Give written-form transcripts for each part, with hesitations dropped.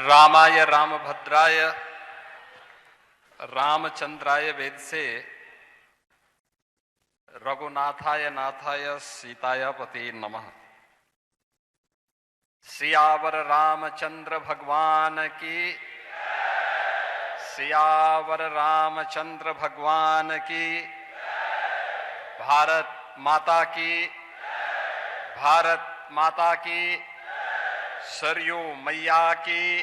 रामाय रामभद्राय रामचंद्राय वेदसे रघुनाथाय नाथाय सीताय पते नमः। सियावर रामचंद्र भगवान की, सियावर रामचंद्र भगवान की, भारत माता की, भारत माता की, सरयू मैया की,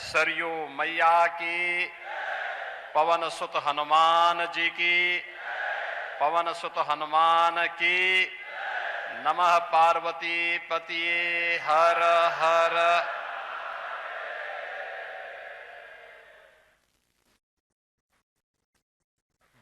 सरयू मैया की, पवन सुत हनुमान जी की, पवन सुत हनुमान की। नमः पार्वती पतिये हर हर।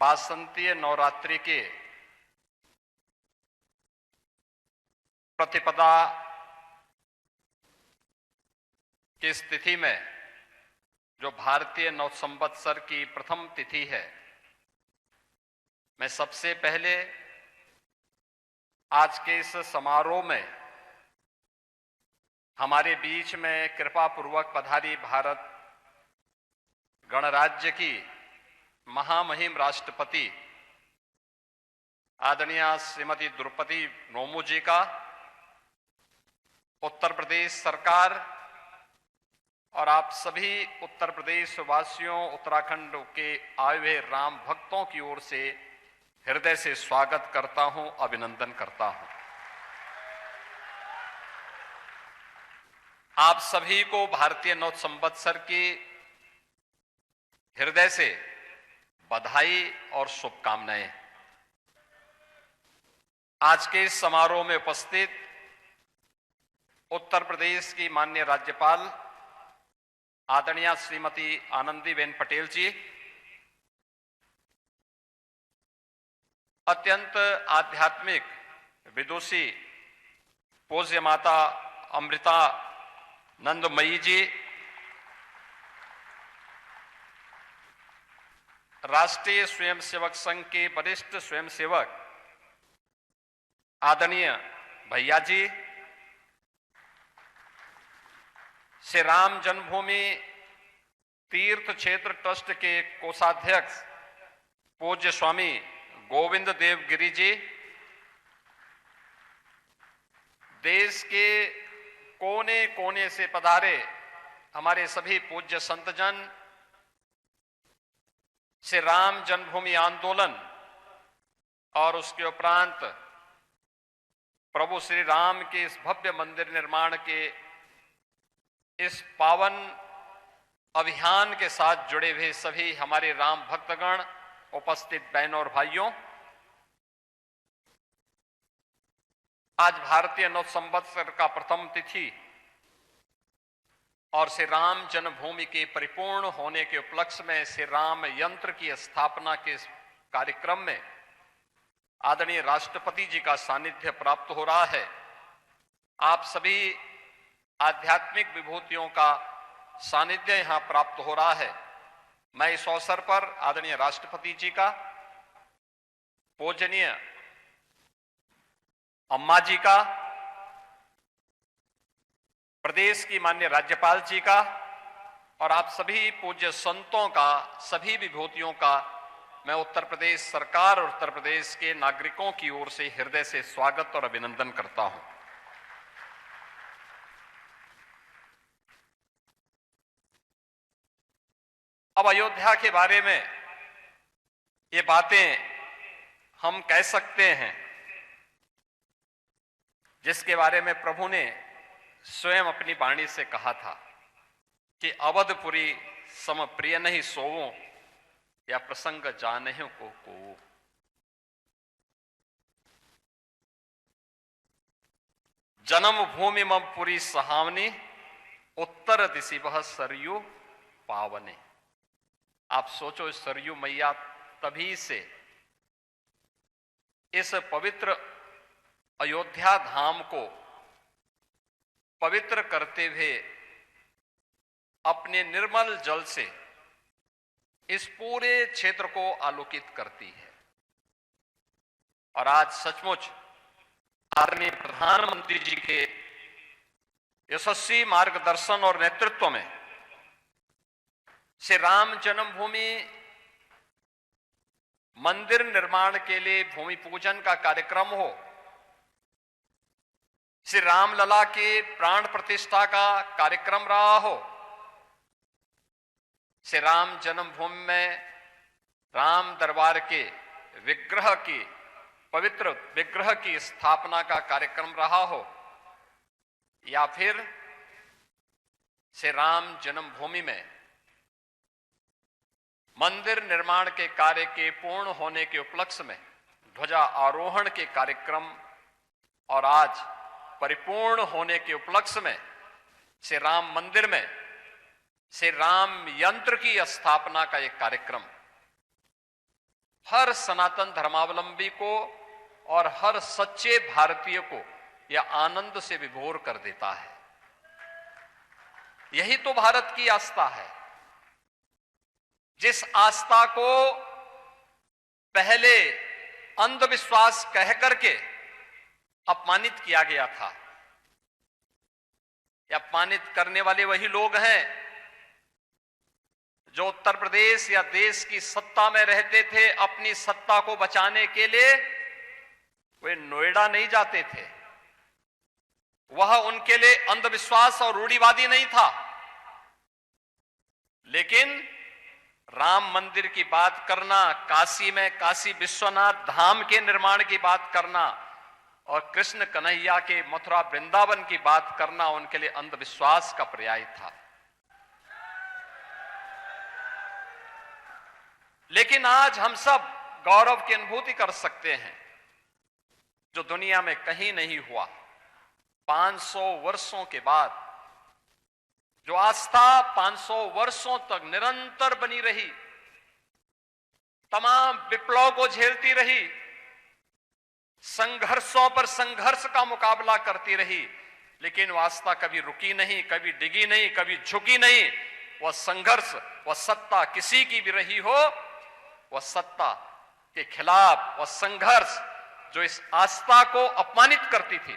वासंतीय नवरात्रि के प्रतिपदा की इस तिथि में, जो भारतीय नव संवत्सर की प्रथम तिथि है, मैं सबसे पहले आज के इस समारोह में हमारे बीच में कृपा पूर्वक पधारी भारत गणराज्य की महामहिम राष्ट्रपति आदरणीय श्रीमती द्रौपदी मुर्मू जी का, उत्तर प्रदेश सरकार और आप सभी उत्तर प्रदेश वासियों, उत्तराखंड के आए हुए राम भक्तों की ओर से हृदय से स्वागत करता हूं, अभिनंदन करता हूं। आप सभी को भारतीय नव संवत्सर की हृदय से बधाई और शुभकामनाएं। आज के इस समारोह में उपस्थित उत्तर प्रदेश की माननीय राज्यपाल आदरणीय श्रीमती आनंदीबेन पटेल जी, अत्यंत आध्यात्मिक विदुषी पूज्य माता अमृता नंदमयी जी, राष्ट्रीय स्वयंसेवक संघ के वरिष्ठ स्वयंसेवक आदरणीय भैया जी, श्री राम जन्मभूमि तीर्थ क्षेत्र ट्रस्ट के कोषाध्यक्ष पूज्य स्वामी गोविंद देव गिरी जी, देश के कोने कोने से पधारे हमारे सभी पूज्य संतजन, श्री राम जन्मभूमि आंदोलन और उसके उपरांत प्रभु श्री राम के इस भव्य मंदिर निर्माण के इस पावन अभियान के साथ जुड़े हुए सभी हमारे राम भक्तगण, उपस्थित बहनों और भाइयों, आज भारतीय नव संवत्सर का प्रथम तिथि और श्री राम जन्मभूमि के परिपूर्ण होने के उपलक्ष्य में श्री राम यंत्र की स्थापना के कार्यक्रम में आदरणीय राष्ट्रपति जी का सानिध्य प्राप्त हो रहा है। आप सभी आध्यात्मिक विभूतियों का सानिध्य यहां प्राप्त हो रहा है। मैं इस अवसर पर आदरणीय राष्ट्रपति जी का, पूजनीय अम्मा जी का, प्रदेश की माननीय राज्यपाल जी का और आप सभी पूज्य संतों का, सभी विभूतियों का मैं उत्तर प्रदेश सरकार और उत्तर प्रदेश के नागरिकों की ओर से हृदय से स्वागत और अभिनंदन करता हूं। अब अयोध्या के बारे में ये बातें हम कह सकते हैं जिसके बारे में प्रभु ने स्वयं अपनी वाणी से कहा था कि अवधपुरी सम प्रिय नहीं सोवो, या प्रसंग जानहु को। जन्म भूमि मम पुरी सहावनी, उत्तर दिशि वह सरयू पावने। आप सोचो, सरयू मैया तभी से इस पवित्र अयोध्या धाम को पवित्र करते हुए अपने निर्मल जल से इस पूरे क्षेत्र को आलोकित करती है। और आज सचमुच आदरणीय प्रधानमंत्री जी के यशस्वी मार्गदर्शन और नेतृत्व में श्री राम जन्मभूमि मंदिर निर्माण के लिए भूमि पूजन का कार्यक्रम हो, श्री रामलला के प्राण प्रतिष्ठा का कार्यक्रम रहा हो, श्री राम जन्मभूमि में राम दरबार के विग्रह की पवित्र विग्रह की स्थापना का कार्यक्रम रहा हो, या फिर श्री राम जन्मभूमि में मंदिर निर्माण के कार्य के पूर्ण होने के उपलक्ष्य में ध्वजा आरोहण के कार्यक्रम और आज परिपूर्ण होने के उपलक्ष्य में श्री राम मंदिर में श्री राम यंत्र की स्थापना का एक कार्यक्रम हर सनातन धर्मावलंबी को और हर सच्चे भारतीय को यह आनंद से विभोर कर देता है। यही तो भारत की आस्था है, जिस आस्था को पहले अंधविश्वास कह करके अपमानित किया गया था। यह अपमानित करने वाले वही लोग हैं जो उत्तर प्रदेश या देश की सत्ता में रहते थे। अपनी सत्ता को बचाने के लिए वे नोएडा नहीं जाते थे। वह उनके लिए अंधविश्वास और रूढ़िवादी नहीं था, लेकिन राम मंदिर की बात करना, काशी में काशी विश्वनाथ धाम के निर्माण की बात करना और कृष्ण कन्हैया के मथुरा वृंदावन की बात करना उनके लिए अंधविश्वास का पर्याय था। लेकिन आज हम सब गौरव की अनुभूति कर सकते हैं जो दुनिया में कहीं नहीं हुआ। 500 वर्षों के बाद जो आस्था 500 वर्षों तक निरंतर बनी रही, तमाम विप्लव को झेलती रही, संघर्षों पर संघर्ष का मुकाबला करती रही, लेकिन वह आस्था कभी रुकी नहीं, कभी डिगी नहीं, कभी झुकी नहीं। वह संघर्ष, वह सत्ता किसी की भी रही हो, वह सत्ता के खिलाफ वह संघर्ष जो इस आस्था को अपमानित करती थी,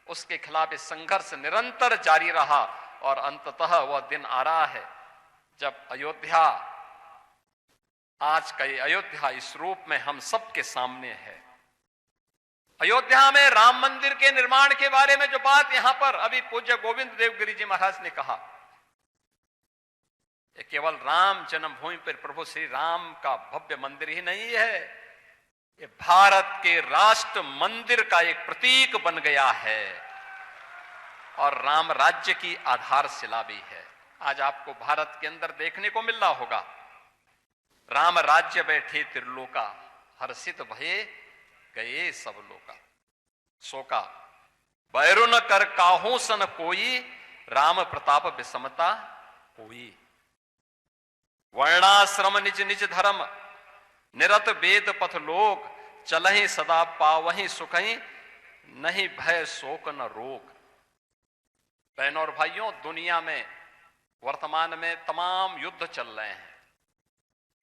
उसके खिलाफ इस संघर्ष निरंतर जारी रहा। और अंततः वह दिन आ रहा है जब अयोध्या, आज का ये अयोध्या इस रूप में हम सबके सामने है। अयोध्या में राम मंदिर के निर्माण के बारे में जो बात यहां पर अभी पूज्य गोविंद देवगिरी जी महाराज ने कहा, ये केवल राम जन्मभूमि पर प्रभु श्री राम का भव्य मंदिर ही नहीं है, ये भारत के राष्ट्र मंदिर का एक प्रतीक बन गया है और राम राज्य की आधारशिला भी है। आज आपको भारत के अंदर देखने को मिल रहा होगा, राम राज्य बैठे त्रिलोका, हर्षित भये गए सब लोका। शोका बैरु न कर काहू सन कोई, राम प्रताप विषमता कोई। वर्णाश्रम निज निज धर्म, निरत वेद पथ लोक, चलहि सदा पावहि सुखहि, नहीं भय शोक न रोग। बहनों और भाइयों, दुनिया में वर्तमान में तमाम युद्ध चल रहे हैं,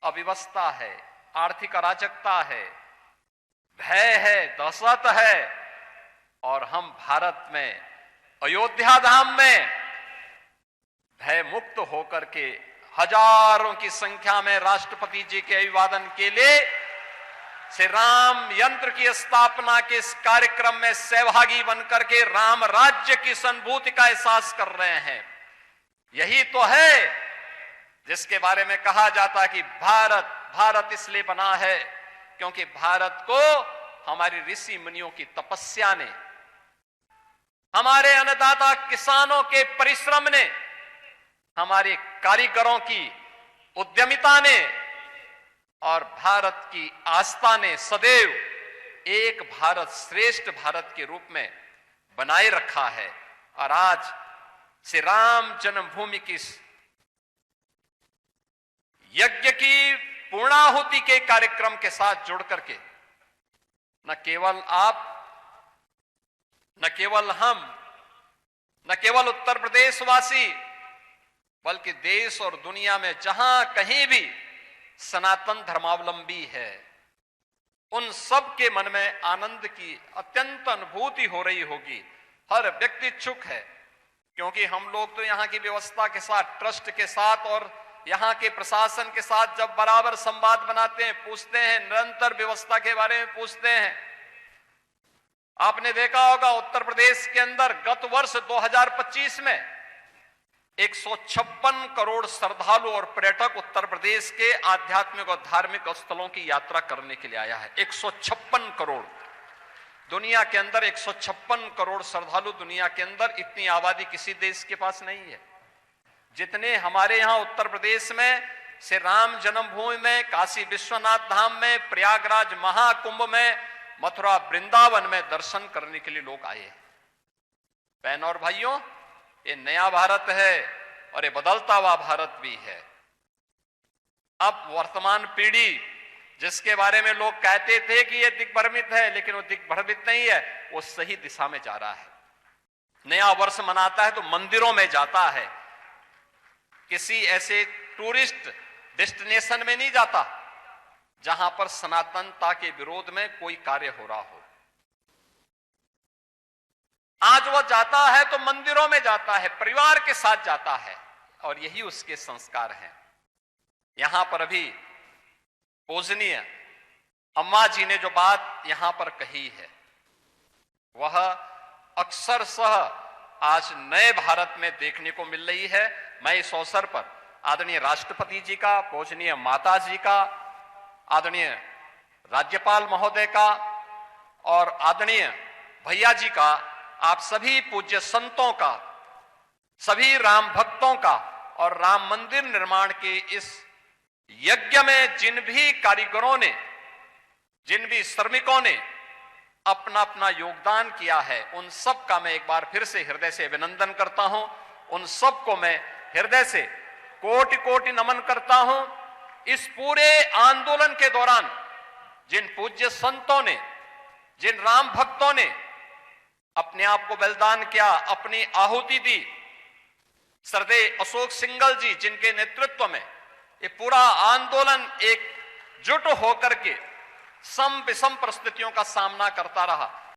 अव्यवस्था है, आर्थिक अराजकता है, भय है, दहशत है, और हम भारत में अयोध्या धाम में भय मुक्त होकर के हजारों की संख्या में राष्ट्रपति जी के अभिवादन के लिए श्री राम यंत्र की स्थापना के इस कार्यक्रम में सहभागी बनकर के राम राज्य की अनुभूति का एहसास कर रहे हैं। यही तो है जिसके बारे में कहा जाता कि भारत भारत इसलिए बना है क्योंकि भारत को हमारी ऋषि मुनियों की तपस्या ने, हमारे अन्नदाता किसानों के परिश्रम ने, हमारे कारीगरों की उद्यमिता ने और भारत की आस्था ने सदैव एक भारत श्रेष्ठ भारत के रूप में बनाए रखा है। और आज श्री राम जन्मभूमि की यज्ञ की पूर्णाहुति के कार्यक्रम के साथ जुड़ करके न केवल आप, न केवल हम, न केवल उत्तर प्रदेश वासी, बल्कि देश और दुनिया में जहां कहीं भी सनातन धर्मावलंबी है, उन सब के मन में आनंद की अत्यंत अनुभूति हो रही होगी। हर व्यक्ति इच्छुक है क्योंकि हम लोग तो यहां की व्यवस्था के साथ, ट्रस्ट के साथ और यहां के प्रशासन के साथ जब बराबर संवाद बनाते हैं, पूछते हैं, निरंतर व्यवस्था के बारे में पूछते हैं। आपने देखा होगा उत्तर प्रदेश के अंदर गत वर्ष 2025 में 156 करोड़ श्रद्धालु और पर्यटक उत्तर प्रदेश के आध्यात्मिक और धार्मिक स्थलों की यात्रा करने के लिए आया है। 156 करोड़। दुनिया के अंदर 156 करोड़ श्रद्धालु, दुनिया के अंदर इतनी आबादी किसी देश के पास नहीं है जितने हमारे यहां उत्तर प्रदेश में श्री राम जन्मभूमि में, काशी विश्वनाथ धाम में, प्रयागराज महाकुंभ में, मथुरा वृंदावन में दर्शन करने के लिए लोग आए हैं। बहन और भाइयों, ये नया भारत है और ये बदलता हुआ भारत भी है। अब वर्तमान पीढ़ी जिसके बारे में लोग कहते थे कि ये दिग्भ्रमित है, लेकिन वो दिग्भ्रमित नहीं है, वो सही दिशा में जा रहा है। नया वर्ष मनाता है तो मंदिरों में जाता है, किसी ऐसे टूरिस्ट डेस्टिनेशन में नहीं जाता जहां पर सनातनता के विरोध में कोई कार्य हो रहा हो। आज वह जाता है तो मंदिरों में जाता है, परिवार के साथ जाता है, और यही उसके संस्कार हैं। यहां पर अभी पूजनीय अम्मा जी ने जो बात यहां पर कही है, वह अक्सरशः आज नए भारत में देखने को मिल रही है। मैं इस अवसर पर आदरणीय राष्ट्रपति जी का, पूजनीय माता जी का, आदरणीय राज्यपाल महोदय का और आदरणीय भैया जी का, आप सभी पूज्य संतों का, सभी राम भक्तों का और राम मंदिर निर्माण के इस यज्ञ में जिन भी कारीगरों ने, जिन भी श्रमिकों ने अपना अपना योगदान किया है, उन सब का मैं एक बार फिर से हृदय से अभिनंदन करता हूं। उन सबको मैं हृदय से कोटि कोटि नमन करता हूं। इस पूरे आंदोलन के दौरान जिन पूज्य संतों ने, जिन राम भक्तों ने अपने आप को बलिदान किया, अपनी आहुति दी, श्रद्धेय अशोक सिंघल जी जिनके नेतृत्व में ये पूरा आंदोलन एकजुट होकर के सम विषम परिस्थितियों का सामना करता रहा,